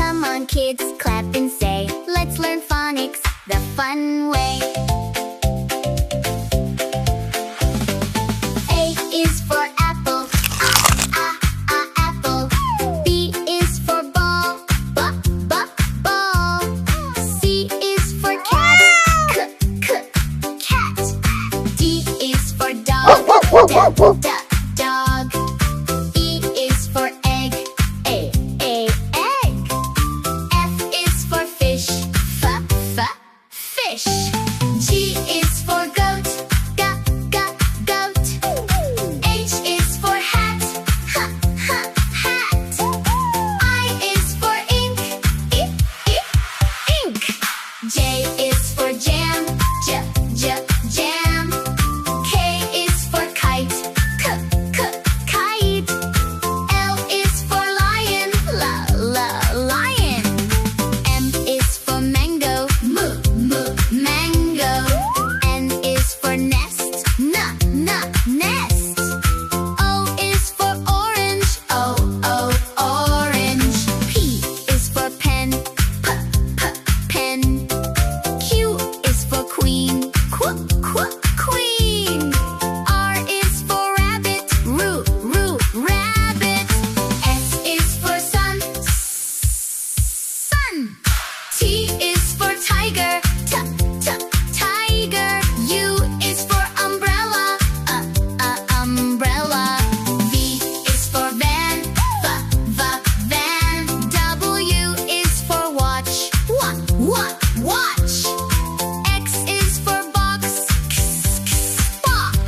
Come on kids, clap and say, let's learn phonics the fun way. A is for apple, apple. B is for ball, ball. C is for cat, cat. D is for dog, dog. E is for egg, egg. F is for fish, fish. G is for goat, goat. H is for hat, hat. I is for ink, ink. J is for jam, jam. K is for kite, kite. L is for lion, lion. M is for mango, mango. N is for nest, nest. O is for orange, orange. P is for pen, pen. Q is for queen, queen. R is for rabbit, rabbit. S is for sun, sun. T is for tiger, tiger. U is for umbrella, umbrella. V is for van, van. W is for watch, watch. X is for box, box.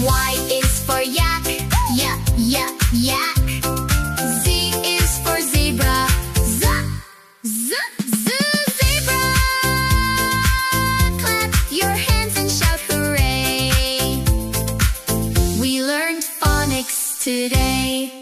Y is for yak, yak. Z is for zebra, zebra. Clap your hands and shout hooray. We learned phonics today.